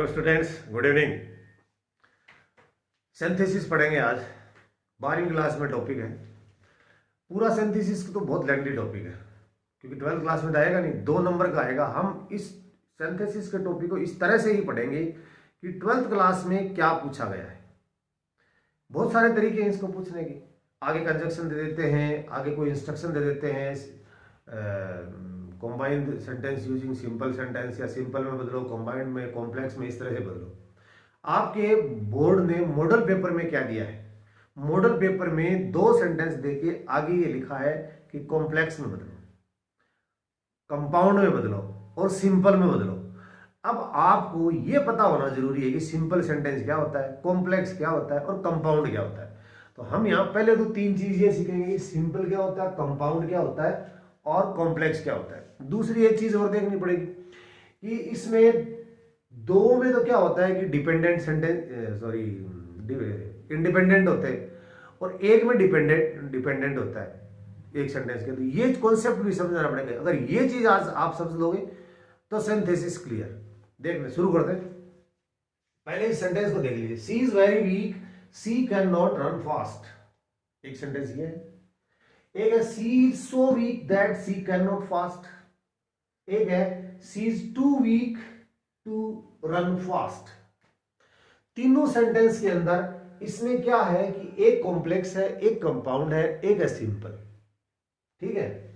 Hello students, good evening. Synthesis पढ़ेंगे आज। 12वीं क्लास में टॉपिक है। पूरा सिंथेसिस तो बहुत लेंथी टॉपिक है क्योंकि 12th क्लास में आएगा नहीं, 2 नंबर का आएगा। हम इस सिंथेसिस के टॉपिक को इस तरह से ही पढ़ेंगे कि 12th क्लास में क्या पूछा गया है। बहुत सारे तरीके हैं इसको पूछने के। आगे कंजक्शन दे देते हैं, आगे कोई इंस्ट्रक्शन दे देते हैं, combined sentence using simple sentence, या सिंपल में बदलो, कॉम्बाइंड में, कॉम्प्लेक्स में, इस तरह से बदलो। आपके बोर्ड ने मॉडल पेपर में क्या दिया है? मॉडल पेपर में 2 सेंटेंस देके आगे ये लिखा है कि कॉम्प्लेक्स में बदलो, कंपाउंड में बदलो और सिंपल में बदलो। अब आपको ये पता होना जरूरी है कि सिंपल सेंटेंस क्या होता है, कॉम्प्लेक्स क्या होता है और कंपाउंड क्या होता है। तो हम यहाँ पहले तो 3 चीजें सीखेंगे, सिंपल क्या होता है, कंपाउंड क्या होता है और कॉम्प्लेक्स क्या होता है। दूसरी एक चीज और देखनी पड़ेगी कि इसमें 2 में तो क्या होता है कि डिपेंडेंट सेंटेंस, इंडिपेंडेंट होते हैं, और एक में डिपेंडेंट होता है एक सेंटेंस के। तो ये कॉन्सेप्ट भी समझना पड़ेगा। अगर ये चीज आज आप समझ लोगे तो सिंथेसिस क्लियर। देखने शुरू करते हैं। पहले इस सेंटेंस को देख लीजिए। She is very weak, she can not run fast. एक सेंटेंस ये है। एक है she is so weak that she can not fast. एक है she is too weak to run fast. तीनों सेंटेंस के अंदर इसमें क्या है कि एक कॉम्प्लेक्स है, एक कंपाउंड है, एक है सिंपल। ठीक है।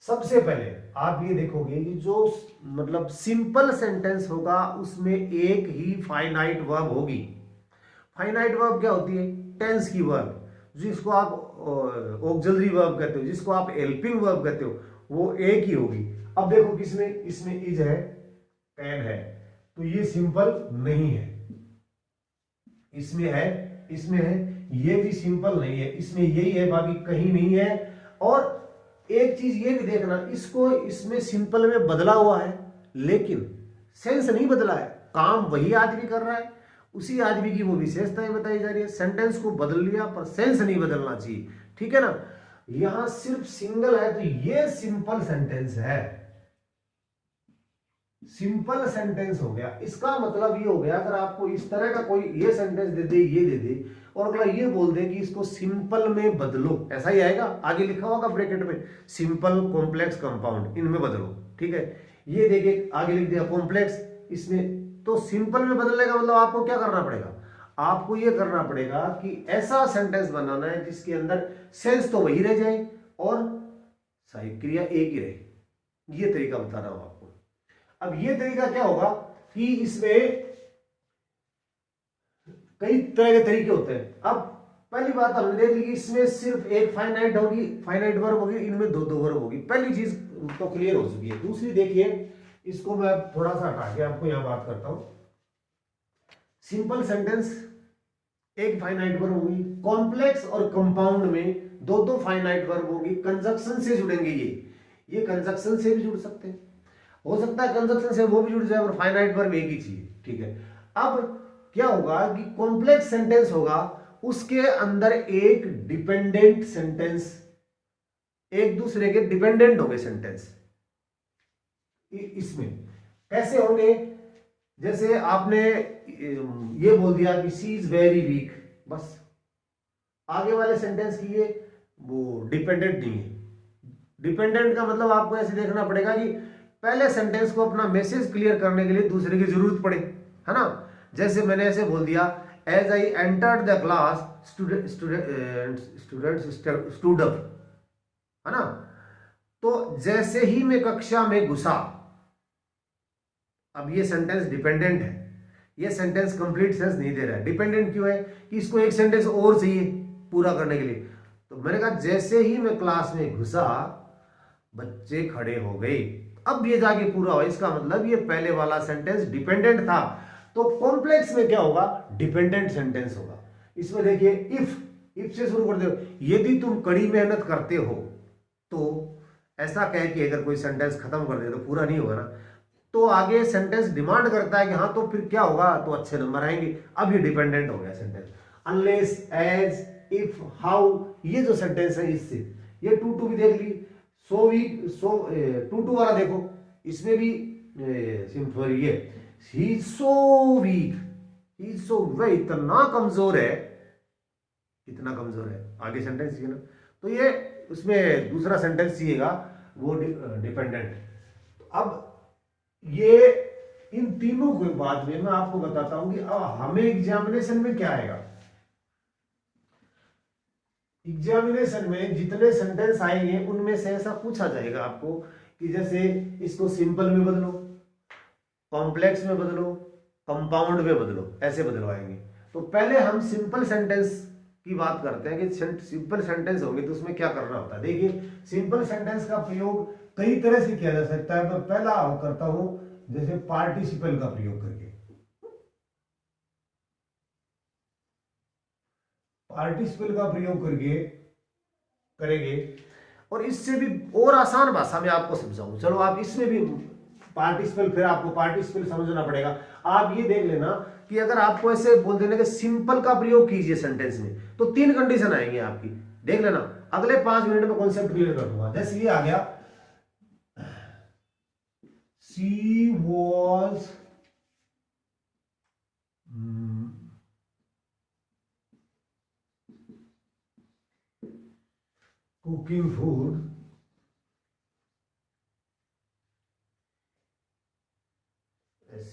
सबसे पहले आप ये देखोगे कि जो मतलब सिंपल सेंटेंस होगा उसमें एक ही फाइनाइट वर्ब होगी। फाइनाइट वर्ब क्या होती है? टेंस की वर्ब, जिसको आप ऑक्सिलरी वर्ब कहते हो, जिसको आप हेल्पिंग वर्ब कहते हो, वो एक ही होगी। अब देखो किसमें, इसमें इज है, कैन है, तो ये सिंपल नहीं है। इसमें है, ये भी सिंपल नहीं है। इसमें यही है, बाकी कहीं नहीं है। और एक चीज ये भी देखना, इसको इसमें सिंपल में बदला हुआ है लेकिन सेंस नहीं बदला है। काम वही आदमी कर रहा है, उसी आदमी की वो विशेषताएं बताई जा रही है। सेंटेंस को बदल लिया पर सेंस नहीं बदलना चाहिए। ठीक है ना। यहां सिर्फ सिंगल है तो ये सिंपल सेंटेंस है, सिंपल सेंटेंस हो गया। इसका मतलब ये हो गया, अगर आपको इस तरह का कोई ये सेंटेंस दे दे, ये दे दे, और अगला ये बोल दे कि इसको सिंपल में बदलो, ऐसा ही आएगा। आगे लिखा होगा ब्रैकेट में सिंपल, कॉम्प्लेक्स, कंपाउंड, इनमें बदलो। ठीक है। ये देखिए आगे लिख दिया कॉम्प्लेक्स, इसमें तो सिंपल में बदलने का मतलब आपको क्या करना पड़ेगा? आपको ये करना पड़ेगा कि ऐसा सेंटेंस बनाना है जिसके अंदर सेंस तो वही रह जाए और सहायक क्रिया एक ही रहे। ये तरीका बता रहा हूं आपको। अब ये तरीका क्या होगा कि इसमें कई तरह के तरीके होते हैं। अब पहली बात हमने देख ली कि इसमें सिर्फ एक फाइनाइट होगी, फाइनाइट वर्ब होगी, इनमें 2 वर्ब होगी। पहली चीज तो क्लियर हो चुकी है। दूसरी देखिए, इसको मैं थोड़ा सा हटा के आपको यहां बात करता हूं। सिंपल सेंटेंस एक फाइनाइट वर्ब होगी, कॉम्प्लेक्स और कंपाउंड में 2 फाइनाइट वर्ब होगी। कंजक्शन से जुड़ेंगे, ये कंजक्शन से भी जुड़ सकते हैं। हो सकता है कंजक्शन से वो भी जुड़ जाए और फाइनाइट वर्ब एक ही चीज। ठीक है। अब क्या होगा कि कॉम्प्लेक्स सेंटेंस होगा, उसके अंदर एक डिपेंडेंट सेंटेंस, एक दूसरे के डिपेंडेंट होंगे सेंटेंस। इसमें कैसे होंगे? जैसे आपने ये बोल दिया कि सी इज वेरी वीक, बस आगे वाले सेंटेंस की ये वो डिपेंडेंट नहीं है। डिपेंडेंट का मतलब आपको ऐसे देखना पड़ेगा कि पहले सेंटेंस को अपना मैसेज क्लियर करने के लिए दूसरे की जरूरत पड़े, है ना। जैसे मैंने ऐसे बोल दिया, as I entered the class students stood up, है ना। तो जैसे ही मैं कक्षा में घुसा, अब ये सेंटेंस डिपेंडेंट है, ये सेंटेंस कंप्लीट सेंस नहीं दे रहा है। डिपेंडेंट क्यों है? कि इसको एक सेंटेंस और चाहिए पूरा करने के लिए। तो मैंने कहा जैसे ही मैं क्लास में घुसा, बच्चे खड़े हो गए। अब ये जाके पूरा हुआ, इसका मतलब ये पहले वाला सेंटेंस डिपेंडेंट था। तो कॉम्प्लेक्स में क्या होगा? डिपेंडेंट सेंटेंस होगा। इसमें देखिए इफ से शुरू कर दो। यदि तुम कड़ी मेहनत करते हो, तो ऐसा कह के अगर कोई सेंटेंस खत्म कर दे तो पूरा नहीं होगा ना। तो आगे सेंटेंस डिमांड करता है कि हाँ, तो फिर क्या होगा? तो अच्छे नंबर आएंगे। अब ये डिपेंडेंट हो गया sentence. Unless, as, if, how, ये जो सेंटेंस है इससे, ये टू भी देख ली, सो वीक, सो टू वाला देखो, इसमें भी सिंपल ये he is so week, he is so, वह इतना कमजोर है, इतना कमजोर है। आगे सेंटेंस चाहिए ना, तो ये उसमें दूसरा सेंटेंस चाहिएगा वो डिपेंडेंट। अब ये इन तीनों के बाद में मैं आपको बताता हूं कि अब हमें एग्जामिनेशन में क्या आएगा। एग्जामिनेशन में जितने सेंटेंस आएंगे उनमें से ऐसा पूछा जाएगा आपको कि जैसे इसको सिंपल में बदलो, कॉम्प्लेक्स में बदलो, कंपाउंड में बदलो, ऐसे बदलवाएंगे। तो पहले हम सिंपल सेंटेंस की बात करते हैं कि सिंपल सेंटेंस होंगे तो उसमें क्या करना होता है। देखिए सिंपल सेंटेंस का प्रयोग कई तरह से किया जा सकता है। मैं पहला करता हूं जैसे पार्टिसिपल का प्रयोग करके, पार्टिसिपल का प्रयोग करके करेंगे। और इससे भी और आसान भाषा में आपको समझाऊं, चलो आप इसमें भी पार्टिसिपल, फिर आपको पार्टिसिपल समझना पड़ेगा। आप ये देख लेना कि अगर आपको ऐसे बोल देना कि सिंपल का प्रयोग कीजिए सेंटेंस में, तो 3 कंडीशन आएंगी आपकी, देख लेना। अगले 5 मिनट में कॉन्सेप्ट क्लियर कर दूंगा। जैसे ये आ गया, शी वॉज कुकिंग फूड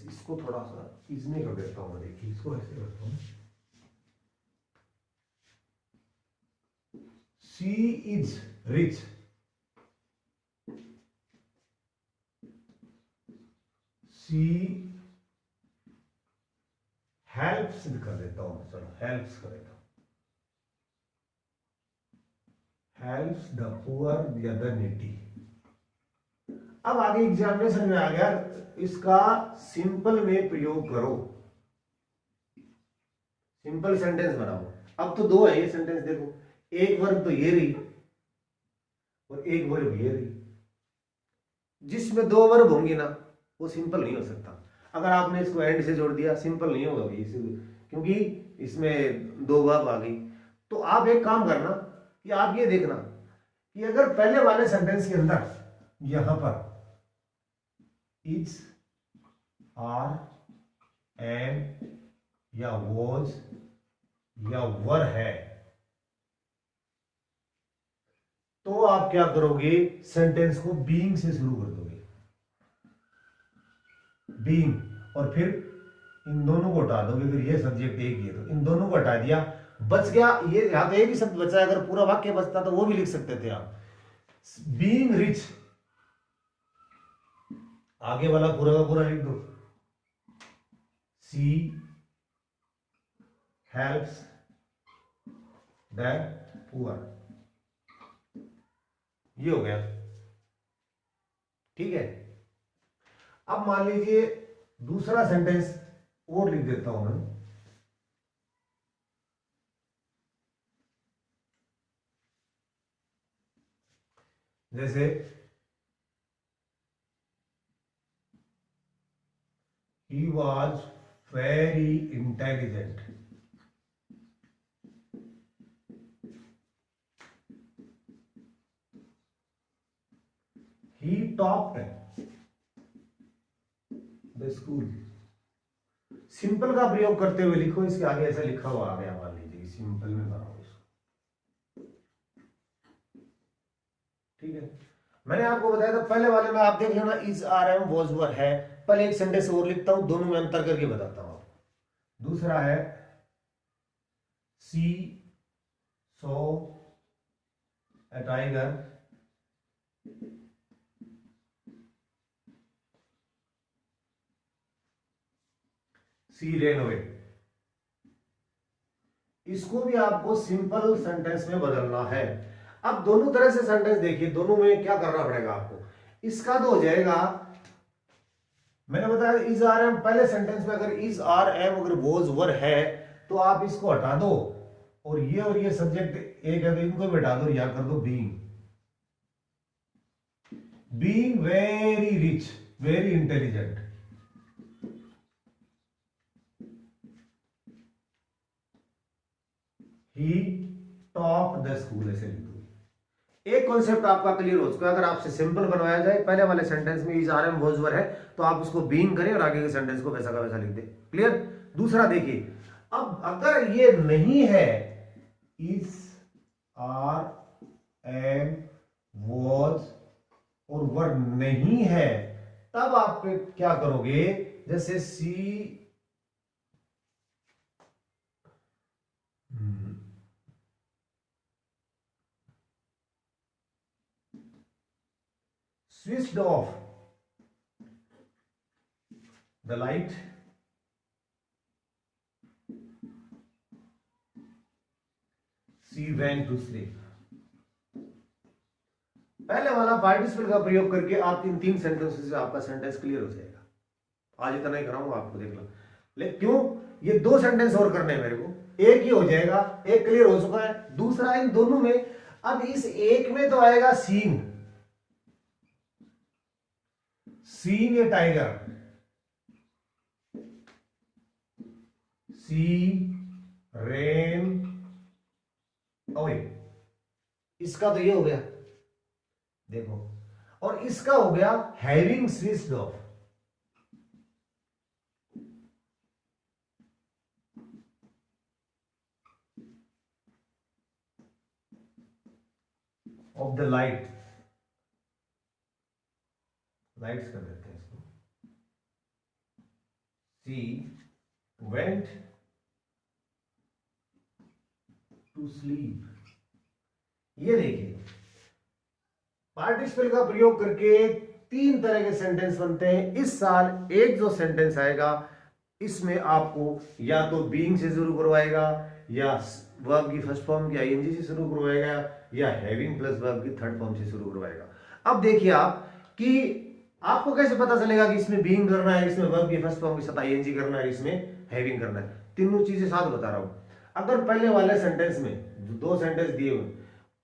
इसको थोड़ा सा इसमें कर देता हूं। देखिए इसको ऐसे करता हूं, she is rich, she helps कर देता हूं, चलो हेल्प्स कर देता हूं, हेल्प्स द पुअर या द नीडी। अब आगे एग्जामिनेशन में आ गया, इसका सिंपल में प्रयोग करो, सिंपल सेंटेंस बनाओ। अब तो 2 है ये सेंटेंस, देखो एक वर्ब तो ये रही और एक वर्ब ये रही। जिसमें 2 वर्ब होंगी ना वो सिंपल नहीं हो सकता। अगर आपने इसको एंड से जोड़ दिया सिंपल नहीं होगा क्योंकि इसमें 2 वर्ब आ गई। तो आप एक काम करना कि आप ये देखना कि अगर पहले वाले सेंटेंस के अंदर यहां पर इज, आर, एम या वॉज या वर है, तो आप क्या करोगे, सेंटेंस को बीइंग से शुरू कर दोगे, बीइंग, और फिर इन दोनों को हटा दोगे। अगर ये सब्जेक्ट एक ही है तो इन दोनों को हटा दिया, बच गया ये, यहां तो एक ही शब्द बचा है। अगर पूरा वाक्य बचता तो वो भी लिख सकते थे आप, बीइंग रिच, आगे वाला पूरा का पूरा लिख दो, शी हेल्प्स द पुअर, ये हो गया, ठीक है। अब मान लीजिए दूसरा सेंटेंस और लिख देता हूं मैं, जैसे he was very intelligent, he topped the school। Simple का प्रयोग करते हुए लिखो, इसके आगे ऐसा लिखा हुआ आ गया, मान लीजिए सिंपल में बनाओ इसको, ठीक है। मैंने आपको बताया था पहले वाले में, आप देख लेना is, are, am, was, were है। पहले एक सेंटेंस और लिखता हूं, दोनों में अंतर करके बताता हूं आपको। दूसरा है सी सो ए टाइगर, सी रेन अवे। इसको भी आपको सिंपल सेंटेंस में बदलना है। अब दोनों तरह से सेंटेंस देखिए, दोनों में क्या करना पड़ेगा आपको। इसका तो हो जाएगा, मैंने बताया इज, आर, एम, पहले सेंटेंस में अगर इज, आर, एम अगर वॉज, वर है तो आप इसको हटा दो, और ये सब्जेक्ट एक है तो इनको भी हटा दो, या कर दो being, being very rich, very intelligent, he top the school, ऐसे लिख दो। एक कॉन्सेप्ट आपका क्लियर हो चुका है। अगर आपसे सिंपल बनवाया जाए, पहले वाले सेंटेंस में is are am was were है, तो आप उसको बीइंग करें और आगे के सेंटेंस को वैसा का वैसा लिख दें। क्लियर। दूसरा देखिए, अब अगर ये नहीं है, इज आर एम वॉज और वर नहीं है, तब आप क्या करोगे, जैसे सी switched off the light, she went to sleep। पहले वाला पार्टिसिपल का प्रयोग करके आप इन तीन सेंटेंसेस से आपका सेंटेंस क्लियर हो जाएगा। आज इतना ही कराऊंगा आपको, देख लो। लेकिन क्यों, ये दो सेंटेंस और करने हैं मेरे को, एक ही हो जाएगा, एक क्लियर हो चुका है, दूसरा इन दोनों में। अब इस एक में तो आएगा seeing, seeing a tiger, C rain away, इसका तो ये हो गया देखो, और इसका हो गया having switched off. Of the light, lights कर देते हैं इसको, सी वेंट टू स्लीप। ये देखिए, पार्टिसिपल का प्रयोग करके तीन तरह के सेंटेंस बनते हैं। इस साल एक जो सेंटेंस आएगा, इसमें आपको या तो बीइंग से शुरू करवाएगा, या वर्ब की फर्स्ट फॉर्म की आईएनजी से शुरू करवाएगा, या हैविंग प्लस वर्ब की थर्ड फॉर्म से शुरू करवाएगा। अब देखिए आप कि आपको कैसे पता चलेगा कि इसमें बीइंग करना है, इसमें वर्ब की फर्स्ट फॉर्म के साथ आईएनजी करना है, इसमें हैविंग करना है। तीनों चीजें साथ बता रहा हूं। अगर पहले वाले सेंटेंस में दो सेंटेंस दिए हुए,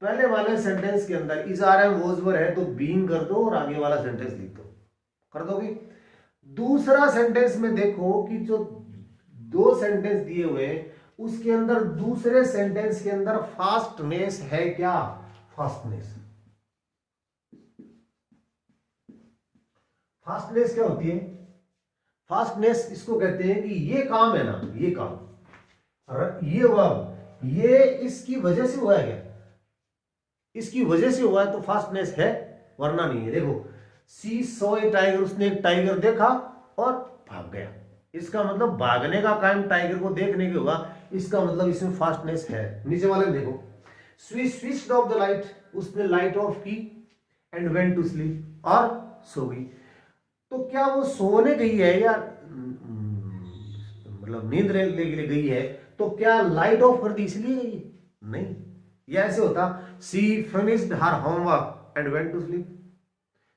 पहले वाले सेंटेंस के अंदर is are am was were है, तो बीइंग कर दो और आगे वाला सेंटेंस लिख दो, कर दोगे। दूसरा सेंटेंस में देखो कि जो दो सेंटेंस दिए हुए हैं, उसके अंदर दूसरे सेंटेंस के अंदर फास्टनेस है क्या, फास्टनेस। फास्टनेस क्या होती है, फास्टनेस इसको कहते हैं कि ये काम है ना, ये काम, ये वर्ब, ये इसकी वजह से हुआ है क्या, इसकी वजह से हुआ है तो फास्टनेस है, वरना नहीं है। देखो, सी सॉ ए टाइगर, उसने एक टाइगर देखा और भाग गया, इसका मतलब भागने का काम टाइगर को देखने के हुआ, इसका मतलब इसमें फास्टनेस है। नीचे वाले में देखो, स्विच्ड ऑफ द लाइट, उसने लाइट ऑफ की, एंड वेंट टू स्लीप, और सो गई। तो क्या वो सोने गई है या मतलब नींद लेने के लिए गई है, तो क्या लाइट ऑफ कर दी इसलिए गई? नहीं, ये ऐसे होता, she finished her homework and went to sleep,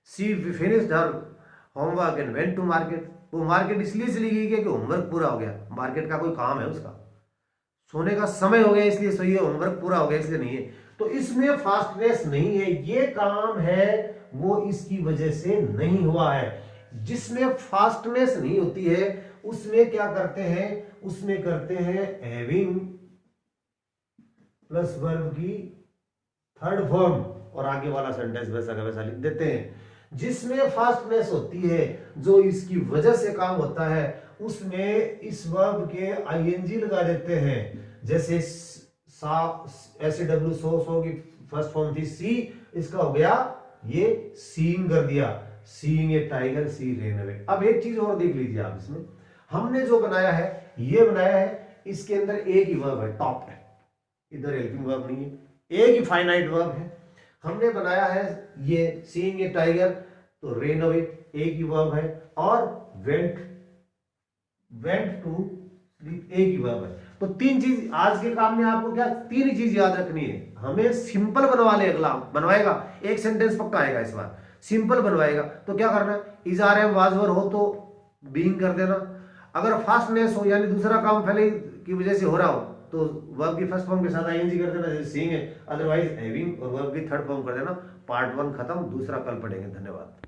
she finished her homework and went to market. वो मार्केट इसलिए चली गई कि होमवर्क पूरा हो गया, मार्केट का कोई काम है उसका, सोने का समय हो गया इसलिए सोई है, होमवर्क पूरा हो गया इसलिए नहीं है। तो इसमें फास्टनेस नहीं है, ये काम है वो इसकी वजह से नहीं हुआ है। जिसमें फास्टनेस नहीं होती है उसमें क्या करते हैं, उसमें करते हैं हैविंग प्लस वर्ब की थर्ड फॉर्म, और आगे वाला सेंटेंस वैसा का वैसा लिख देते हैं। जिसमें फास्टनेस होती है, जो इसकी वजह से काम होता है, उसमें इस वर्ब के आईएनजी लगा देते हैं। जैसे SW सो की फर्स्ट फॉर्म थी सी, इसका हो गया ये सीइंग कर दिया, seeing a tiger, C rain away. अब एक चीज और देख लीजिए आप, इसमें हमने जो बनाया है, ये बनाया है, इसके अंदर एक ही वर्ब है, टॉप है, इधर हेल्पिंग वर्ब नहीं है, एक ही फाइनाइट वर्ब है। हमने बनाया है ये सीइंग ए टाइगर, तो रेन अवे एक ही वर्ब है, और वेंट टू स्लीप एक ही वर्ब है। तो तीन चीज आज के काम में आपको क्या, तीन ही चीज याद रखनी है। हमें सिंपल बनवा ले, अगला बनवाएगा एक सेंटेंस पक्का आएगा इस बार, सिंपल बनवाएगा तो क्या करना है, is are am was were हो तो बीइंग कर देना। अगर फास्टनेस हो यानी दूसरा काम पहले की वजह से हो रहा हो तो वर्ब की फर्स्ट फॉर्म के साथ आईएनजी कर देना, जैसे सीइंग है, अदरवाइज हैविंग, और वर्ब की थर्ड फॉर्म कर देना। पार्ट 1 खत्म, दूसरा कल पढ़ेंगे। धन्यवाद।